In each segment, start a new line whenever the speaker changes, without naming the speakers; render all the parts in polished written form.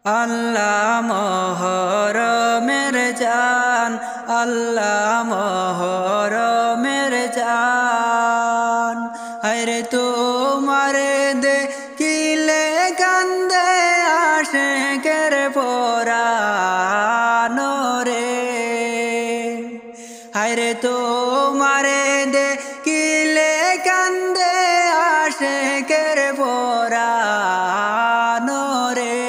আল্লাহ মহরমের জান, আল্লাহ মহরমের জান। হায়রে তোমারে দেখিলে কান্দে আশিকের পরাণ রে। হায়রে তোমারে দেখিলে কান্দে আশিকের পরাণ রে।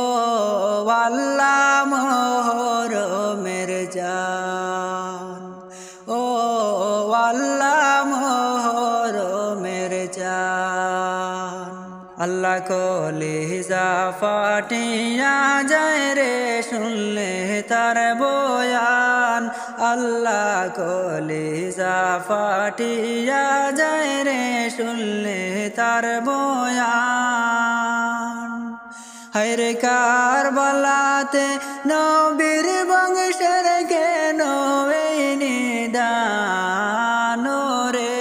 ও আল্লাহ মহরমের জান, ও আল্লাহ মহরমের জান। আল্লাহ কলিজা ফাটিয়া যায় রে শুনলে তার বয়ান। আল্লাহ কলিজা ফাটিয়া যায় রে শুনলে তার বয়ান। হায়রে কারবালাতে নবীর বংশের কেন এই নিদান রে।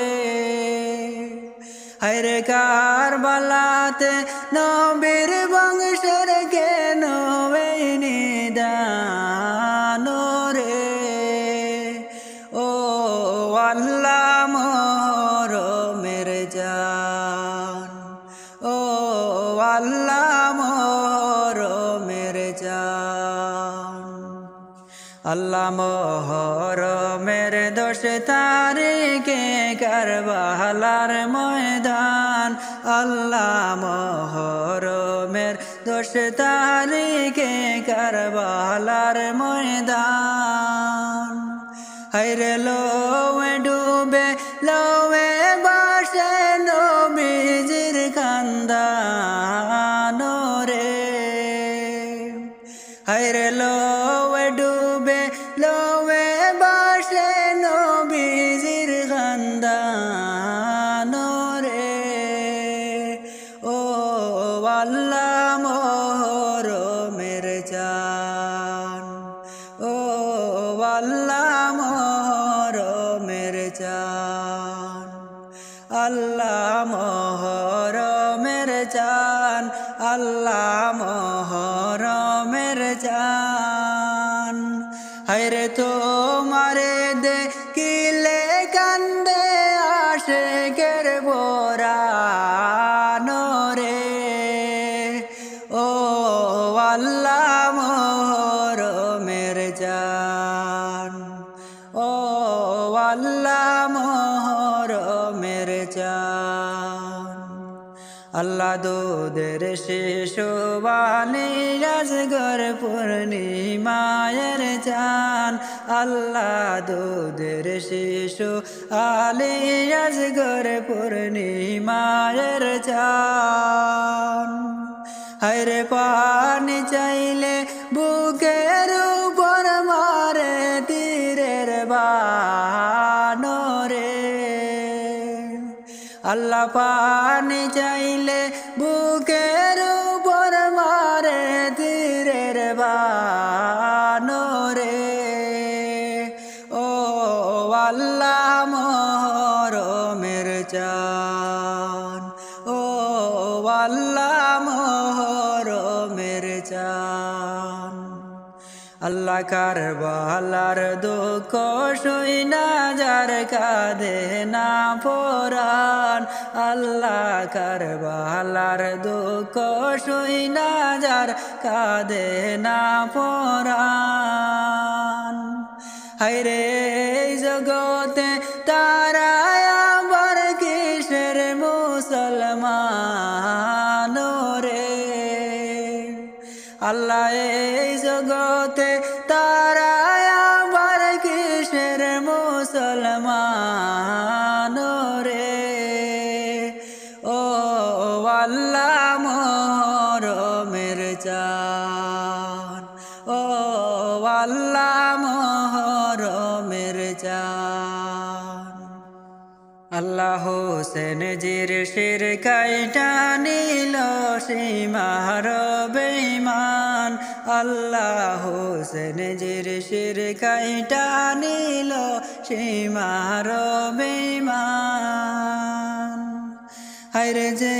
হায়রে কারবালাতে নবীর বংশের কেন এই নিদান রে। ও আল্লাহ মহরমের জান, ও আল্লাহ মহরমের জান। আল্লাহ মহরমের 10 তারিখে কারবালার ময়দান। আল্লাহ মহরমের 10 তারিখে কারবালার ময়দান। হায়রে লোয়ে ডুবে লোয়ে বাসে নবীজির কান্দান রে। হায়রে লোয়ে ডুবে লোয়ে বাসে নবীজির কান্দান রে। ও আল্লাহ মহরমের জান, ও আল্লাহ মহরমের জান। আল্লাহ মহরমের জান, আল্লাহ মহরমের জান। হায়রে তোমারে দেখিলে কান্দে আশিকের পরাণ রে। ও আল্লাহ মহরমের জান, ও আল্লাহ মহরমের জান। আল্লাহ দুধের শিশু বালিয়াজ গর পূর্ণিমায়ের জান। আল্লাহ দুধের শিশু আলিয়াজ গর পূর্ণিমায়ের জান। হায়রে পানি চাইলে বুকের উপর মারে তীরের বান রে। আল্লাহ পানি চাইলে বুকের উপর মারে তীরের বান রে। ও আল্লাহ মহরমের জান, ও আল্লাহ মহরমের জান। আল্লাহ কারবালার দুঃখ শুইনা যার কাঁদে না পরাণ। আল্লাহ কারবালার দুঃখ শুইনা যার কাঁদে না পরাণ। হায়রে জগতে তারা আবার কিসের মুসলমান রে। আল্লাহ এই জগতে তারা আবার কিসের মুসলমান রে। ও আল্লাহ মহরমের জান, ও আল্লাহ মহরমের জান। আল্লাহ হোসেন জির শির কাইটা নিল সীমার বেঈমান। আল্লাহ হোসেন জির শির কাইটা নিল সীমার বেঈমান। হায়রে যে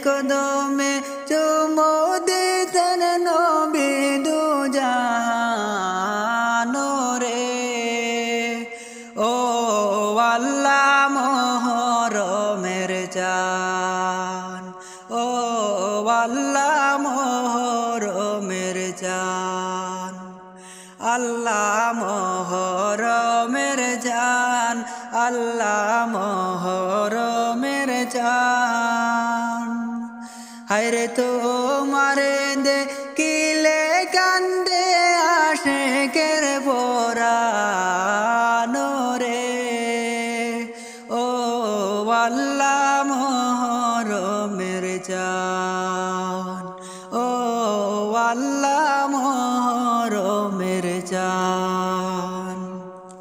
কদমে চুমো দে জান ও আল্লাহ মহরমের জান আল্লাহ মহরমের জান আল্লাহ মহরমের জান হায়রে তোমারে দে